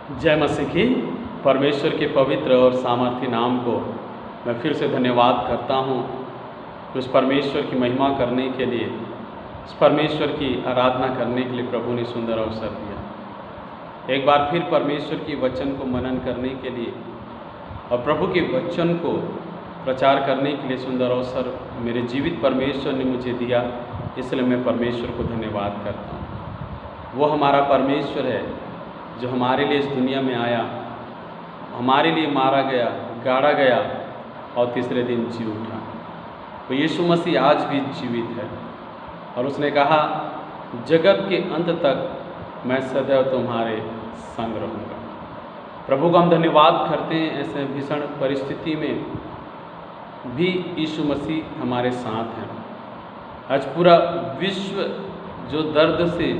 जय मसीह की। परमेश्वर के पवित्र और सामर्थी नाम को मैं फिर से धन्यवाद करता हूँ कि उस परमेश्वर की महिमा करने के लिए, उस परमेश्वर की आराधना करने के लिए प्रभु ने सुंदर अवसर दिया। एक बार फिर परमेश्वर की वचन को मनन करने के लिए और प्रभु के वचन को प्रचार करने के लिए सुंदर अवसर मेरे जीवित परमेश्वर ने मुझे दिया, इसलिए मैं परमेश्वर को धन्यवाद करता हूँ। वो हमारा परमेश्वर है जो हमारे लिए इस दुनिया में आया, हमारे लिए मारा गया, गाड़ा गया और तीसरे दिन जी उठा। तो यीशु मसीह आज भी जीवित है और उसने कहा, जगत के अंत तक मैं सदैव तुम्हारे संग रहूँगा। प्रभु का हम धन्यवाद करते हैं। ऐसे भीषण परिस्थिति में भी यीशु मसीह हमारे साथ हैं। आज पूरा विश्व जो दर्द से,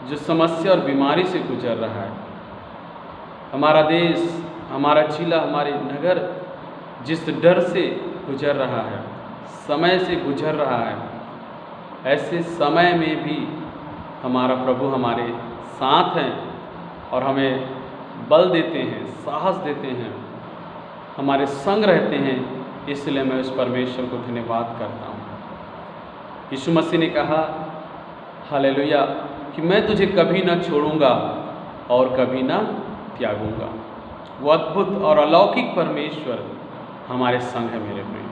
जो समस्या और बीमारी से गुजर रहा है, हमारा देश, हमारा जिला, हमारे नगर जिस डर से गुजर रहा है, समय से गुजर रहा है, ऐसे समय में भी हमारा प्रभु हमारे साथ हैं और हमें बल देते हैं, साहस देते हैं, हमारे संग रहते हैं। इसलिए मैं उस परमेश्वर को धन्यवाद करता हूँ। यीशु मसीह ने कहा, हालेलुया, कि मैं तुझे कभी ना छोड़ूंगा और कभी ना त्यागूंगा। वो अद्भुत और अलौकिक परमेश्वर हमारे संग है मेरे प्रिय।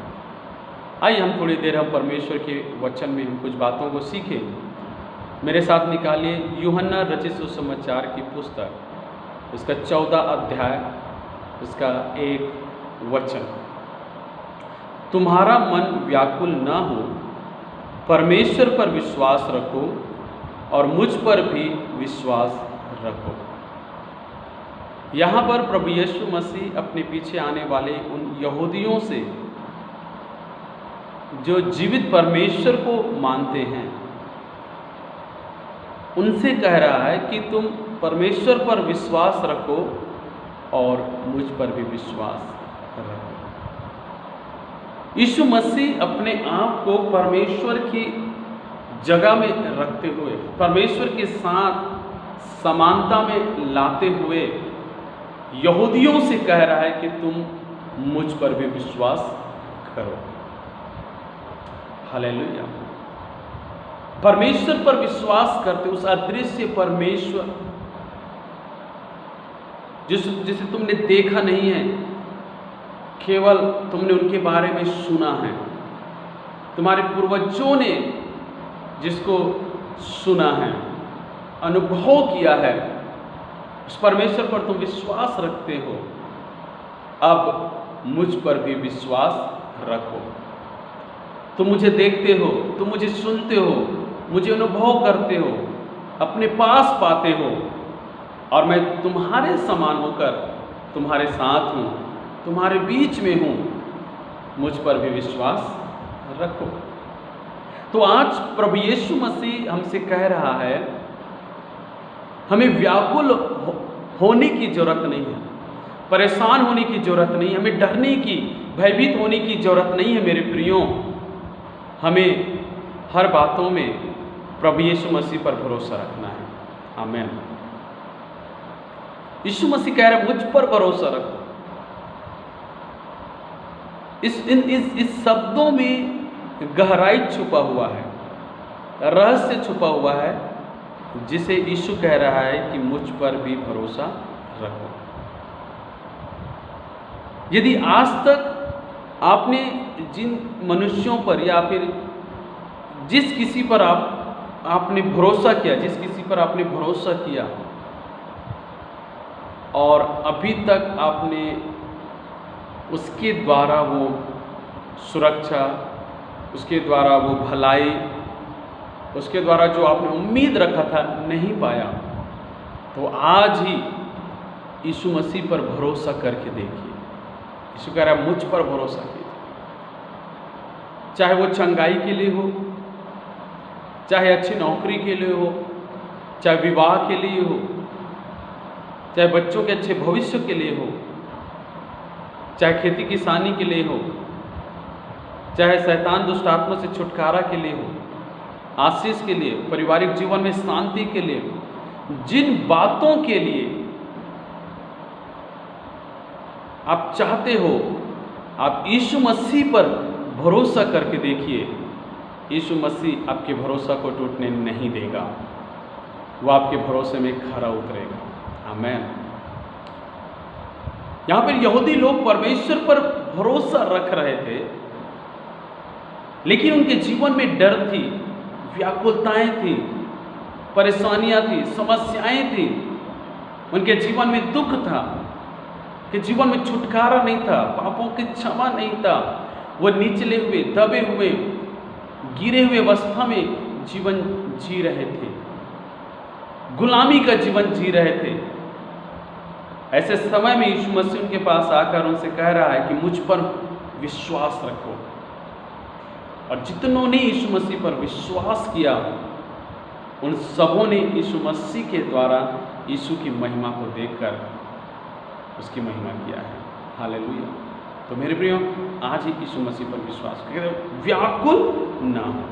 आइए हम थोड़ी देर हम परमेश्वर के वचन में हम कुछ बातों को सीखें। मेरे साथ निकालिए यूहन्ना रचित सुसमाचार की पुस्तक, उसका 14 अध्याय, उसका 1 वचन। तुम्हारा मन व्याकुल न हो, परमेश्वर पर विश्वास रखो और मुझ पर भी विश्वास रखो। यहाँ पर प्रभु यीशु मसीह अपने पीछे आने वाले उन यहूदियों से जो जीवित परमेश्वर को मानते हैं, उनसे कह रहा है कि तुम परमेश्वर पर विश्वास रखो और मुझ पर भी विश्वास रखो। यीशु मसीह अपने आप को परमेश्वर की जगह में रखते हुए, परमेश्वर के साथ समानता में लाते हुए यहूदियों से कह रहा है कि तुम मुझ पर भी विश्वास करो। हालेलुया। परमेश्वर पर विश्वास करते, उस अदृश्य परमेश्वर जिसे तुमने देखा नहीं है, केवल तुमने उनके बारे में सुना है, तुम्हारे पूर्वजों ने जिसको सुना है, अनुभव किया है, उस परमेश्वर पर तुम विश्वास रखते हो। अब मुझ पर भी विश्वास रखो। तुम मुझे देखते हो, तुम मुझे सुनते हो, मुझे अनुभव करते हो, अपने पास पाते हो और मैं तुम्हारे समान होकर तुम्हारे साथ हूँ, तुम्हारे बीच में हूँ। मुझ पर भी विश्वास रखो। तो आज प्रभु यीशु मसीह हमसे कह रहा है, हमें व्याकुल होने की जरूरत नहीं है, परेशान होने की जरूरत नहीं है, हमें डरने की, भयभीत होने की जरूरत नहीं है मेरे प्रियो। हमें हर बातों में प्रभु यीशु मसीह पर भरोसा रखना है। आमीन। यीशु मसीह कह रहे हैं, मुझ पर भरोसा रखो। इस शब्दों में गहराई छुपा हुआ है, रहस्य छुपा हुआ है, जिसे यीशु कह रहा है कि मुझ पर भी भरोसा रखो। यदि आज तक आपने जिन मनुष्यों पर या फिर जिस किसी पर आपने भरोसा किया, जिस किसी पर आपने भरोसा किया और अभी तक आपने उसके द्वारा वो सुरक्षा, उसके द्वारा वो भलाई, उसके द्वारा जो आपने उम्मीद रखा था नहीं पाया, तो आज ही यीशु मसीह पर भरोसा करके देखिए। यीशु कह रहा है, मुझ पर भरोसा कीजिए। चाहे वो चंगाई के लिए हो, चाहे अच्छी नौकरी के लिए हो, चाहे विवाह के लिए हो, चाहे बच्चों के अच्छे भविष्य के लिए हो, चाहे खेती किसानी के लिए हो, चाहे शैतान दुष्ट आत्मा से छुटकारा के लिए हो, आशीष के लिए, पारिवारिक जीवन में शांति के लिए, जिन बातों के लिए आप चाहते हो, आप यीशु मसीह पर भरोसा करके देखिए। यीशु मसीह आपके भरोसा को टूटने नहीं देगा, वो आपके भरोसे में खरा उतरेगा। आमीन। यहाँ पर यहूदी लोग परमेश्वर पर भरोसा रख रहे थे, लेकिन उनके जीवन में डर थी, व्याकुलताएं थी, परेशानियां थी, समस्याएं थी। उनके जीवन में दुख था, कि जीवन में छुटकारा नहीं था, पापों की क्षमा नहीं था। वो निचले हुए, दबे हुए, गिरे हुए अवस्था में जीवन जी रहे थे, गुलामी का जीवन जी रहे थे। ऐसे समय में यीशु मसीह उनके पास आकर उनसे कह रहा है कि मुझ पर विश्वास रखो। और जितनों ने यीशु मसीह पर विश्वास किया, उन सबों ने यीशु मसीह के द्वारा यीशु की महिमा को देखकर उसकी महिमा किया है। हालेलुया। तो मेरे प्रियो, आज ही यीशु मसीह पर विश्वास करो, व्याकुल ना हो,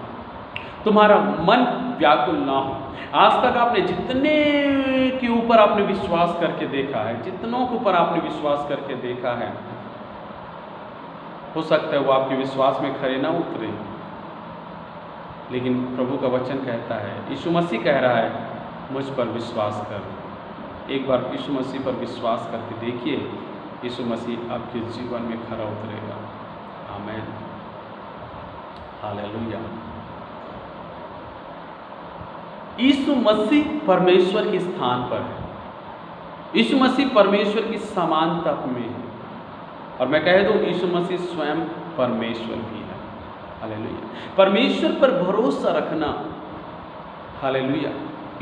तुम्हारा मन व्याकुल ना हो। आज तक आपने जितने के ऊपर आपने विश्वास करके देखा है, जितनों के ऊपर आपने विश्वास करके देखा है, हो सकता है वो आपके विश्वास में खरे ना उतरे, लेकिन प्रभु का वचन कहता है, यीशु मसीह कह रहा है, मुझ पर विश्वास कर। एक बार यीशु मसीह पर विश्वास करके देखिए, यीशु मसीह आपके जीवन में खरा उतरेगा। आमीन। हालेलुया। यीशु मसीह परमेश्वर के स्थान पर है। यीशु मसीह परमेश्वर की समानता में है। और मैं कह दूं, यीशु मसीह स्वयं परमेश्वर भी है। हालेलुया। परमेश्वर पर भरोसा रखना, हालेलुया,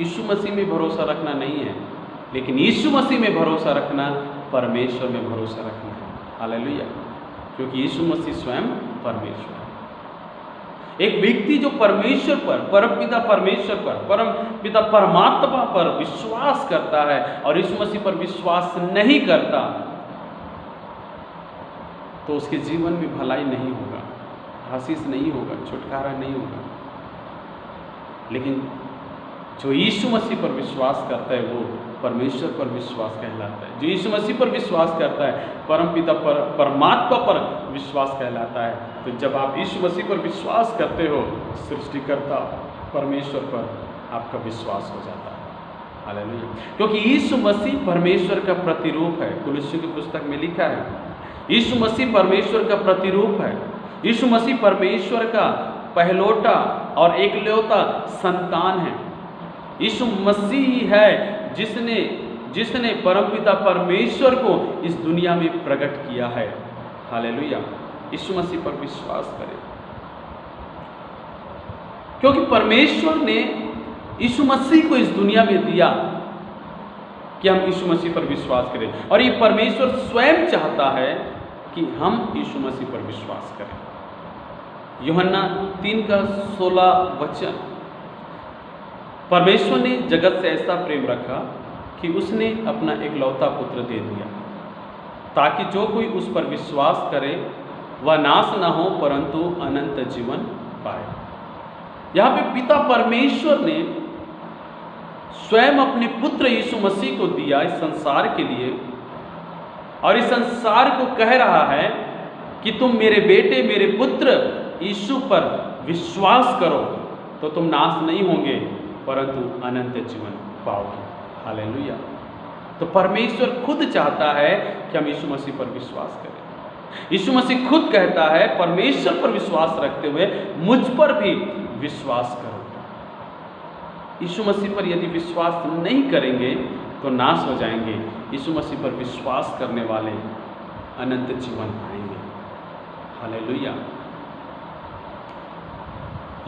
यीशु मसीह में भरोसा रखना नहीं है, लेकिन यीशु मसीह में भरोसा रखना परमेश्वर में भरोसा रखना है। हालेलुया। क्योंकि यीशु मसीह स्वयं परमेश्वर है। एक व्यक्ति जो परमेश्वर पर, परमपिता परमेश्वर पर, परम पिता परमात्मा पर विश्वास करता है और यीशु मसीह पर विश्वास नहीं करता, तो उसके जीवन में भलाई नहीं होगा, आशीष नहीं होगा, छुटकारा नहीं होगा। लेकिन जो यीशु मसीह पर विश्वास करता है, वो परमेश्वर पर विश्वास कहलाता है। जो यीशु मसीह पर विश्वास करता है, परमपिता पर, परमात्मा पर विश्वास कहलाता है। तो जब आप यीशु मसीह पर विश्वास करते हो, सृष्टिकर्ता परमेश्वर पर आपका विश्वास हो जाता है। हालेलुया। क्योंकि यीशु मसीह परमेश्वर का प्रतिरूप है। कुलुस्सियों की पुस्तक में लिखा है, यीशु मसीह परमेश्वर का प्रतिरूप है। यीशु मसीह परमेश्वर का पहलौटा और एकलौता संतान है। यीशु मसीह है जिसने परमपिता परमेश्वर को इस दुनिया में प्रकट किया है। हालेलुया। यीशु मसीह पर विश्वास करें, क्योंकि परमेश्वर ने यीशु मसीह को इस दुनिया में दिया कि हम यीशु मसीह पर विश्वास करें। और ये परमेश्वर स्वयं चाहता है कि हम यीशु मसीह पर विश्वास करें। यूहन्ना 3:16 परमेश्वर ने जगत से ऐसा प्रेम रखा कि उसने अपना एकलौता पुत्र दे दिया, ताकि जो कोई उस पर विश्वास करे वह नाश न हो, परंतु अनंत जीवन पाए। यहाँ पे पिता परमेश्वर ने स्वयं अपने पुत्र यीशु मसीह को दिया इस संसार के लिए, और इस संसार को कह रहा है कि तुम मेरे बेटे, मेरे पुत्र यीशु पर विश्वास करो तो तुम नाश नहीं होंगे, परंतु अनंत जीवन पाओगे। हालेलुया। तो परमेश्वर खुद चाहता है कि हम यीशु मसीह पर विश्वास करें। यीशु मसीह खुद कहता है, परमेश्वर पर विश्वास रखते हुए मुझ पर भी विश्वास करो। यीशु मसीह पर यदि विश्वास नहीं करेंगे तो नाश हो जाएंगे। यीशु मसीह पर विश्वास करने वाले अनंत जीवन पाएंगे। हालेलुया।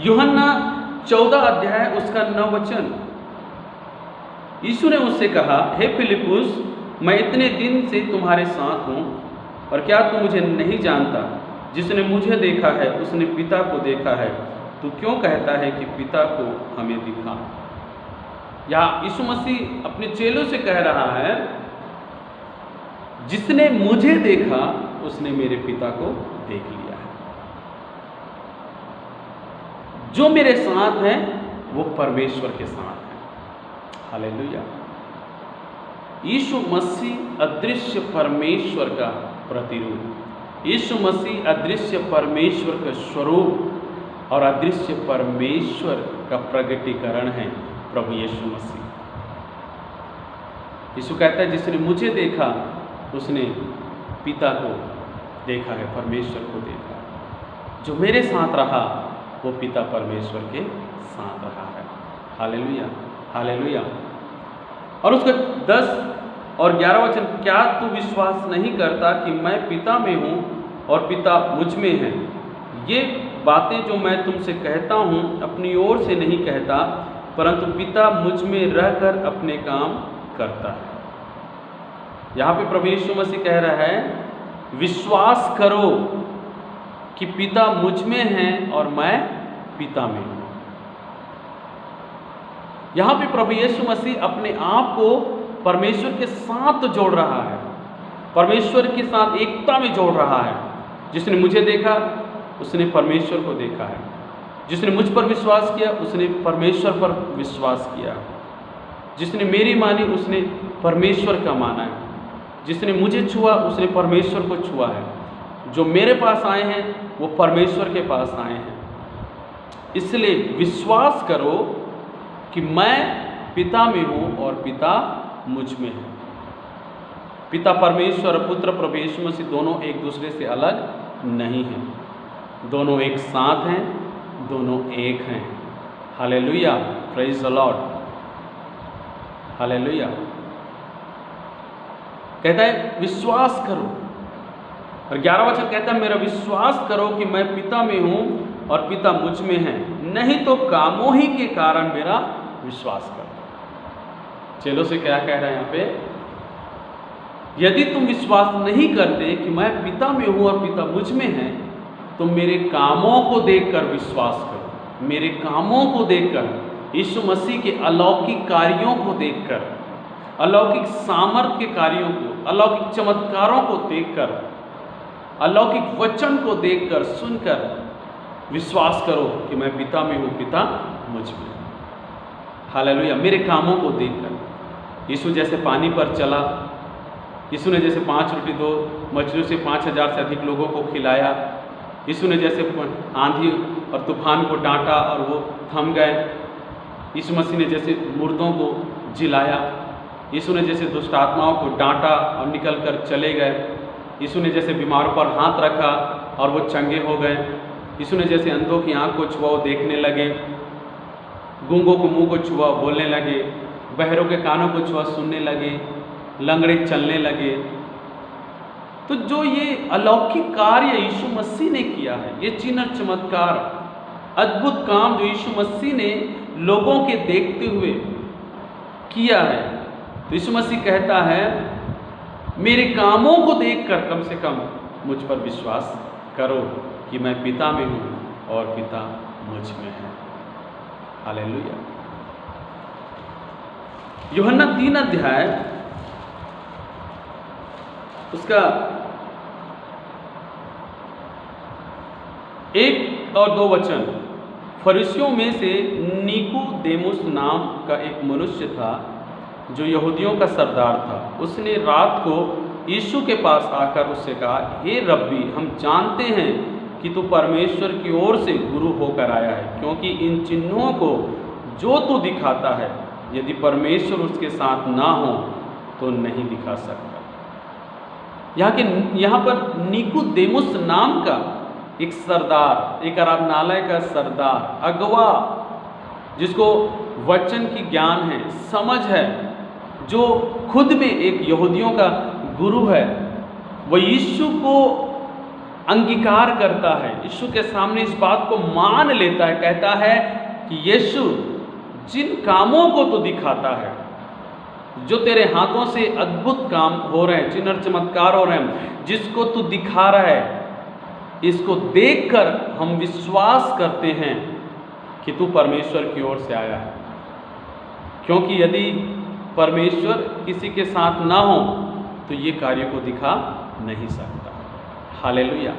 यूहन्ना 14 उसका 9 यीशु ने उससे कहा, हे फिलिपुस, मैं इतने दिन से तुम्हारे साथ हूँ और क्या तू मुझे नहीं जानता? जिसने मुझे देखा है उसने पिता को देखा है। तू क्यों कहता है कि पिता को हमें दिखा? यहाँ यीशु मसीह अपने चेलों से कह रहा है, जिसने मुझे देखा उसने मेरे पिता को देख लिया है। जो मेरे साथ है वो परमेश्वर के साथ है। हालेलुया। यीशु मसीह अदृश्य परमेश्वर का प्रतिरूप, यीशु मसीह अदृश्य परमेश्वर का स्वरूप और अदृश्य परमेश्वर का प्रगटीकरण है प्रभु यीशु मसीह। यीशु कहता है जिसने मुझे देखा उसने पिता को देखा है, परमेश्वर को देखा। जो मेरे साथ रहा वो पिता परमेश्वर के साथ रहा है। Hallelujah, hallelujah. और उसका 10 और 11 वचन, क्या तू विश्वास नहीं करता कि मैं पिता में हूँ और पिता मुझ में है? ये बातें जो मैं तुमसे कहता हूँ अपनी ओर से नहीं कहता, परंतु पिता मुझ में रहकर अपने काम करता है। यहाँ पे प्रभु यीशु मसीह कह रहा है विश्वास करो कि पिता मुझ में है और मैं पिता में हूँ। यहाँ पे प्रभु यीशु मसीह अपने आप को परमेश्वर के साथ जोड़ रहा है, परमेश्वर के साथ एकता में जोड़ रहा है। जिसने मुझे देखा उसने परमेश्वर को देखा है, जिसने मुझ पर विश्वास किया उसने परमेश्वर पर विश्वास किया, जिसने मेरी मानी उसने परमेश्वर का माना है, जिसने मुझे छुआ उसने परमेश्वर को छुआ है। जो मेरे पास आए हैं वो परमेश्वर के पास आए हैं। इसलिए विश्वास करो कि मैं पिता में हूँ और पिता मुझ में है। पिता परमेश्वर और पुत्र प्रभु यीशु मसीह दोनों एक दूसरे से अलग नहीं हैं, दोनों एक साथ हैं, दोनों एक हैं। Hallelujah, praise the Lord, hallelujah. कहता है विश्वास करो, और 11 वचन कहता है मेरा विश्वास करो कि मैं पिता में हूँ और पिता मुझ में है, नहीं तो कामों ही के कारण मेरा विश्वास करो। चेलों से क्या कह रहा है यहाँ पे? यदि तुम विश्वास नहीं करते कि मैं पिता में हूँ और पिता मुझ में है, तो मेरे कामों को देखकर विश्वास करो। मेरे कामों को देखकर, यीशु मसीह के अलौकिक कार्यों को देखकर, अलौकिक सामर्थ्य के कार्यों को, अलौकिक चमत्कारों को देखकर, अलौकिक वचन को देखकर, सुनकर विश्वास करो कि मैं पिता में हूँ, पिता मुझ में। हालेलुया। मेरे कामों को देखकर यीशु जैसे पानी पर चला, यीशु ने जैसे 5 रोटी 2 मछलियों से 5000 से अधिक लोगों को खिलाया, यीशु ने जैसे आंधी और तूफान को डांटा और वो थम गए, यीशु मसीह ने जैसे मुर्दों को जिलाया, यीशु ने जैसे दुष्ट आत्माओं को डांटा और निकल कर चले गए, यीशु ने जैसे बीमारों पर हाथ रखा और वो चंगे हो गए, यीशु ने जैसे अंधों की आँख को छुआ वो देखने लगे, गूंगों को मुंह को छुआ बोलने लगे, बहरों के कानों को छुआ सुनने लगे, लंगड़े चलने लगे। तो जो ये अलौकिक कार्य यीशु मसीह ने किया है, ये चिन्ह चमत्कार अद्भुत काम जो यीशु मसीह ने लोगों के देखते हुए किया है, तो यीशु मसीह कहता है मेरे कामों को देखकर कम से कम मुझ पर विश्वास करो कि मैं पिता में हूँ और पिता मुझ में है। हालेलुया। यूहन्ना 3 अध्याय उसका 1 और 2 वचन। फरीसियों में से निकोदेमुस नाम का एक मनुष्य था जो यहूदियों का सरदार था। उसने रात को यीशु के पास आकर उससे कहा, हे रब्बी, हम जानते हैं कि तू परमेश्वर की ओर से गुरु होकर आया है, क्योंकि इन चिन्हों को जो तू दिखाता है यदि परमेश्वर उसके साथ ना हो तो नहीं दिखा सकता। यहाँ पर निकोदेमुस नाम का एक सरदार, एक आराधनालय का सरदार, अगवा, जिसको वचन की ज्ञान है, समझ है, जो खुद में एक यहूदियों का गुरु है, वह यीशु को अंगीकार करता है, यीशु के सामने इस बात को मान लेता है, कहता है कि यीशु जिन कामों को तो दिखाता है, जो तेरे हाथों से अद्भुत काम हो रहे हैं, चिन्ह चमत्कार हो रहे हैं, जिसको तू दिखा रहा है, इसको देखकर हम विश्वास करते हैं कि तू परमेश्वर की ओर से आया है। क्योंकि यदि परमेश्वर किसी के साथ ना हो तो ये कार्य को दिखा नहीं सकता। हालेलुया।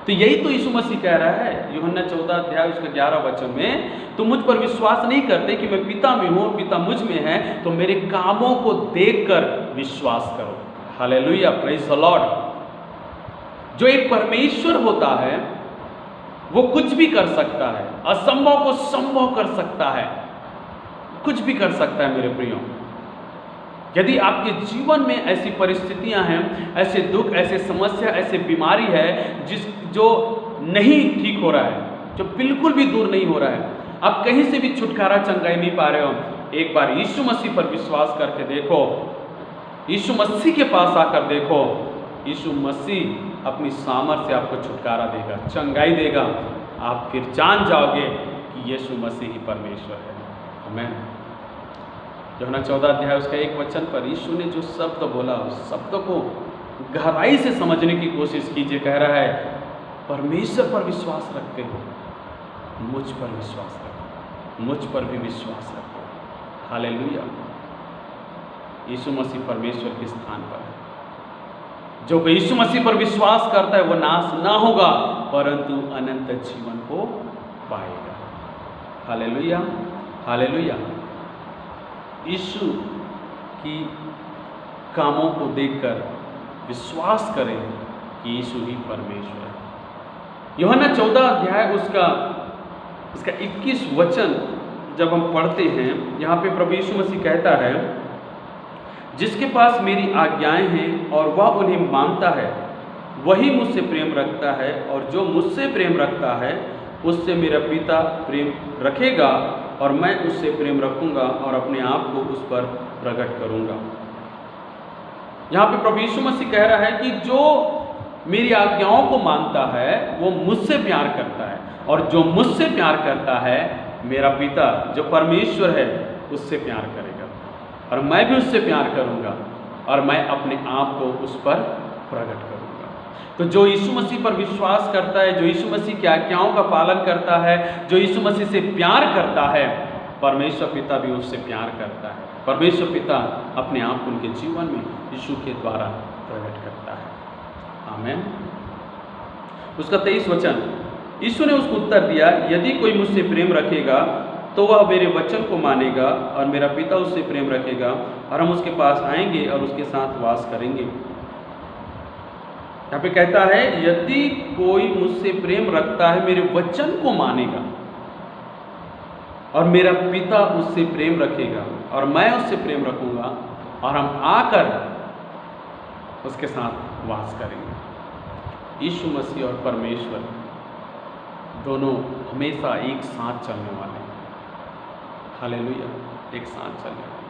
तो यही तो यीशु मसीह कह रहा है यूहन्ना 14 अध्याय उसका 11 वचन में, तुम मुझ पर विश्वास नहीं करते कि मैं पिता में हूँ और पिता मुझ में है, तो मेरे कामों को देखकर विश्वास करो। Hallelujah, praise the Lord. जो एक परमेश्वर होता है वो कुछ भी कर सकता है, असंभव को संभव कर सकता है, कुछ भी कर सकता है मेरे प्रियो। यदि आपके जीवन में ऐसी परिस्थितियां हैं, ऐसे दुख, ऐसे समस्या, ऐसे बीमारी है जो नहीं ठीक हो रहा है, जो बिल्कुल भी दूर नहीं हो रहा है, आप कहीं से भी छुटकारा चंगाई नहीं पा रहे हो, एक बार यीशु मसीह पर विश्वास करके देखो, यीशु मसीह के पास आकर देखो। यीशु मसीह अपनी सामर्थ्य से आपको छुटकारा देगा, चंगाई देगा। आप फिर जान जाओगे कि यीशु मसीह ही परमेश्वर है। आमीन। यूहन्ना 14 अध्याय उसका 1 वचन पर यीशु ने जो शब्द बोला, उस शब्द को गहराई से समझने की कोशिश कीजिए। कह रहा है, परमेश्वर पर विश्वास रखते हो, मुझ पर विश्वास रखो, मुझ पर भी विश्वास रखो। हालेलुया। यीशु मसीह परमेश्वर के स्थान पर है। जो कोई यीशु मसीह पर विश्वास करता है वो नाश ना होगा, परंतु अनंत जीवन को पाएगा। Hallelujah, hallelujah. यीशु की कामों को देखकर विश्वास करें कि यीशु ही परमेश्वर है। यूहन्ना 14 अध्याय उसका 21 वचन जब हम पढ़ते हैं, यहाँ पे प्रभु यीशु मसीह कहता है, जिसके पास मेरी आज्ञाएं हैं और वह उन्हें मानता है, वही मुझसे प्रेम रखता है, और जो मुझसे प्रेम रखता है उससे मेरा पिता प्रेम रखेगा, और मैं उससे प्रेम रखूंगा और अपने आप को उस पर प्रकट करूंगा। यहाँ पे प्रभु यीशु मसीह कह रहा है कि जो मेरी आज्ञाओं को मानता है वो मुझसे प्यार करता है, और जो मुझसे प्यार करता है मेरा पिता जो परमेश्वर है उससे प्यार करेगा, और मैं भी उससे प्यार करूंगा, और मैं अपने आप को उस पर प्रकट करूंगा। तो जो यीशु मसीह पर विश्वास करता है, जो यीशु मसीह की आज्ञाओं का पालन करता है, जो यीशु मसीह से प्यार करता है, परमेश्वर पिता भी उससे प्यार करता है। परमेश्वर पिता अपने आप को उनके जीवन में यीशु के द्वारा प्रकट करता है। आमीन। उसका 23 वचन, यीशु ने उसको उत्तर दिया, यदि कोई मुझसे प्रेम रखेगा तो वह मेरे वचन को मानेगा, और मेरा पिता उससे प्रेम रखेगा, और हम उसके पास आएंगे और उसके साथ वास करेंगे। यहाँ पे कहता है, यदि कोई मुझसे प्रेम रखता है मेरे वचन को मानेगा, और मेरा पिता उससे प्रेम रखेगा, और मैं उससे प्रेम रखूंगा, और हम आकर उसके साथ वास करेंगे। यीशु मसीह और परमेश्वर दोनों हमेशा एक साथ चलने वाले हैं। हालेलुया, एक साथ चलने वाले।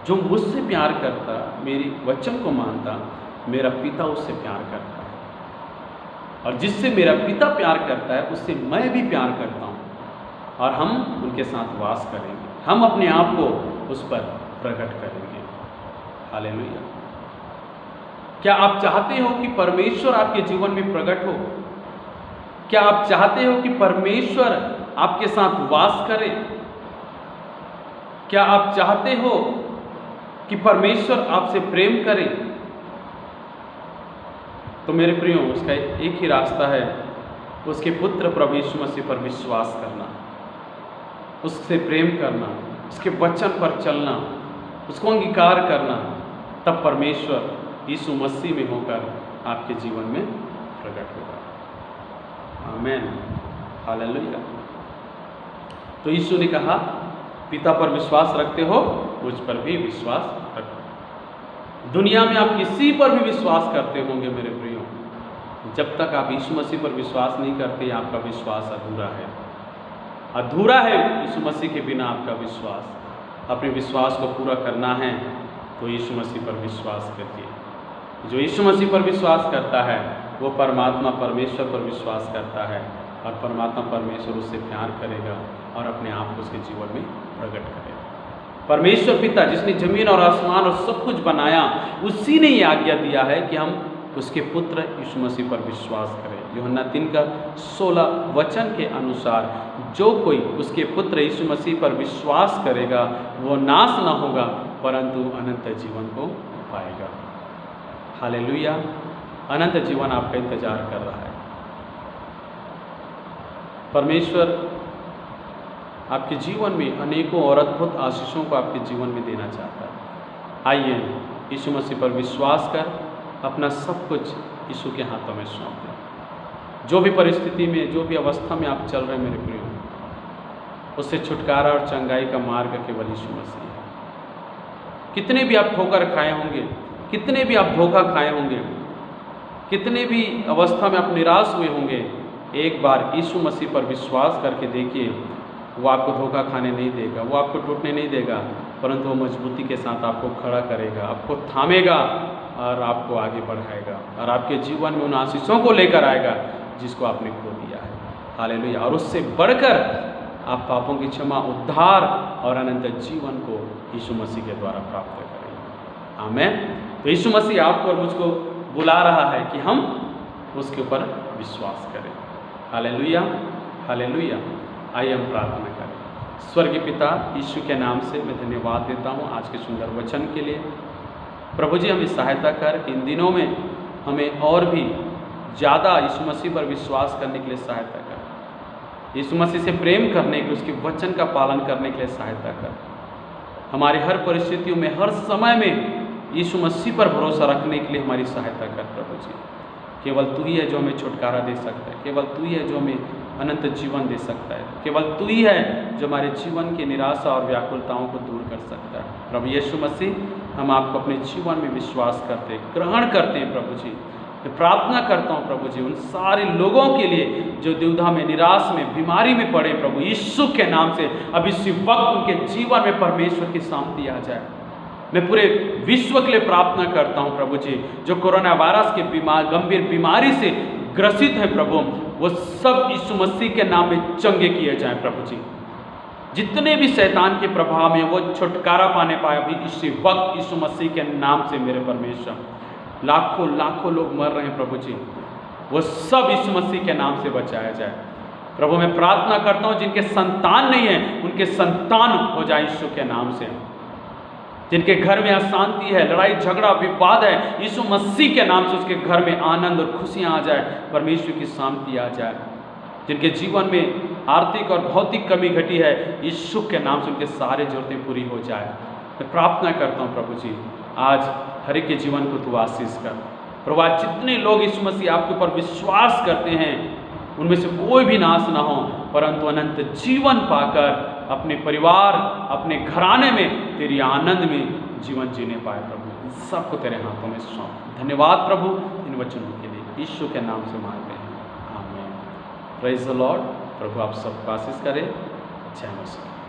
जो मुझसे प्यार करता, मेरे वचन को मानता, मेरा पिता उससे प्यार करता है, और जिससे मेरा पिता प्यार करता है उससे मैं भी प्यार करता हूँ, और हम उनके साथ वास करेंगे, हम अपने आप को उस पर प्रकट करेंगे। हालेलुया। क्या आप चाहते हो कि परमेश्वर आपके जीवन में प्रकट हो? क्या आप चाहते हो कि परमेश्वर आपके साथ वास करे? क्या आप चाहते हो कि परमेश्वर आपसे प्रेम करे? तो मेरे प्रियो, उसका एक ही रास्ता है, उसके पुत्र प्रभु यीशु मसीह पर विश्वास करना, उससे प्रेम करना, उसके वचन पर चलना, उसको अंगीकार करना। तब परमेश्वर यीशु मसीह में होकर आपके जीवन में प्रकट होगा। आमीन। हालेलुया। तो यीशु ने कहा, पिता पर विश्वास रखते हो, मुझ पर भी विश्वास रखो। दुनिया में आप किसी पर भी विश्वास करते होंगे मेरे प्रियो, जब तक आप यीशु मसीह पर विश्वास नहीं करते, आपका विश्वास अधूरा है। अधूरा है यीशु मसीह के बिना आपका विश्वास। अपने विश्वास को पूरा करना है तो यीशु मसीह पर विश्वास करिए। जो यीशु मसीह पर विश्वास करता है वो परमात्मा परमेश्वर पर विश्वास करता है, और परमात्मा परमेश्वर उससे प्यार करेगा और अपने आप को उसके जीवन में प्रकट करेगा। परमेश्वर पिता जिसने जमीन और आसमान और सब कुछ बनाया, उसी ने ये आज्ञा दिया है कि हम उसके पुत्र यीशु मसीह पर विश्वास करें। यूहन्ना 3:16 वचन के अनुसार जो कोई उसके पुत्र यीशु मसीह पर विश्वास करेगा वो नाश न होगा, परंतु अनंत जीवन को पाएगा। हालेलुया, अनंत जीवन आपका इंतजार कर रहा है। परमेश्वर आपके जीवन में अनेकों और अद्भुत आशीषों को आपके जीवन में देना चाहता है। आइए यीशु मसीह पर विश्वास कर अपना सब कुछ यीशु के हाथों में सौंप दें। जो भी परिस्थिति में, जो भी अवस्था में आप चल रहे हैं मेरे प्रियो, उससे छुटकारा और चंगाई का मार्ग केवल यीशु मसीह है। कितने भी आप ठोकर खाए होंगे, कितने भी आप धोखा खाए होंगे, कितने भी अवस्था में आप निराश हुए होंगे, एक बार यीशु मसीह पर विश्वास करके देखिए। वो आपको धोखा खाने नहीं देगा, वो आपको टूटने नहीं देगा, परंतु वो मजबूती के साथ आपको खड़ा करेगा, आपको थामेगा और आपको आगे बढ़ाएगा और आपके जीवन में उन आशीषों को लेकर आएगा जिसको आपने खो दिया है। हालेलुया। और उससे बढ़कर आप पापों की क्षमा, उद्धार और अनंत जीवन को यीशु मसीह के द्वारा प्राप्त करेंगे। आमीन। तो यीशु मसीह आपको और मुझको बुला रहा है कि हम उसके ऊपर विश्वास करें। Hallelujah, hallelujah. आइए हम प्रार्थना करें। स्वर्गीय पिता, यीशु के नाम से मैं धन्यवाद देता हूँ आज के सुंदर वचन के लिए। प्रभु जी, हमें सहायता कर, इन दिनों में हमें और भी ज़्यादा यीशु मसीह पर विश्वास करने के लिए सहायता कर, यीशु मसीह से प्रेम करने के, उसके वचन का पालन करने के लिए सहायता कर। हमारी हर परिस्थितियों में, हर समय में यीशु मसीह पर भरोसा रखने के लिए हमारी सहायता कर प्रभु जी। केवल तू ही है जो हमें छुटकारा दे सकता है, केवल तू ही है जो हमें अनंत जीवन दे सकता है, केवल तू ही है जो हमारे जीवन की निराशा और व्याकुलताओं को दूर कर सकता है। प्रभु यीशु मसीह, हम आपको अपने जीवन में विश्वास करते, ग्रहण करते हैं प्रभु जी। मैं प्रार्थना करता हूँ प्रभु जी उन सारे लोगों के लिए जो दुविधा में, निराश में, बीमारी में पड़े, प्रभु यीशु के नाम से अब इसी वक्त उनके जीवन में परमेश्वर की शांति आ जाए। मैं पूरे विश्व के लिए प्रार्थना करता हूँ प्रभु जी, जो कोरोना वायरस के गंभीर बीमारी से ग्रसित है प्रभु, वो सब यीशु मसीह के नाम में चंगे किए जाएं प्रभु जी। जितने भी शैतान के प्रभाव में वो छुटकारा पाने पाए अभी इसी वक्त यीशु मसीह के नाम से मेरे परमेश्वर। लाखों लाखों लोग मर रहे हैं प्रभु जी, वो सब यीशु मसीह के नाम से बचाया जाए प्रभु। मैं प्रार्थना करता हूँ जिनके संतान नहीं है उनके संतान हो जाए यीशु के नाम से। जिनके घर में अशांति है, लड़ाई झगड़ा विवाद है, यीशु मसीह के नाम से उसके घर में आनंद और खुशियाँ आ जाए, परमेश्वर की शांति आ जाए। जिनके जीवन में आर्थिक और भौतिक कमी घटी है, यीशु के नाम से उनके सारे जरूरतें पूरी हो जाए। मैं प्रार्थना करता हूँ प्रभु जी, आज हर एक के जीवन को तू आशीष कर प्रभु। आज जितने लोग यीशु मसीह आपके ऊपर विश्वास करते हैं उनमें से कोई भी नाश ना हो, परंतु अनंत जीवन पाकर अपने परिवार, अपने घराने में तेरी आनंद में जीवन जीने पाए प्रभु। सबको तेरे हाथों में सौंप। धन्यवाद प्रभु इन वचनों के लिए, यीशु के नाम से मांगते हैं, आमीन। Praise the Lord. प्रभु आप सबको आशीष करे। जय मसीह।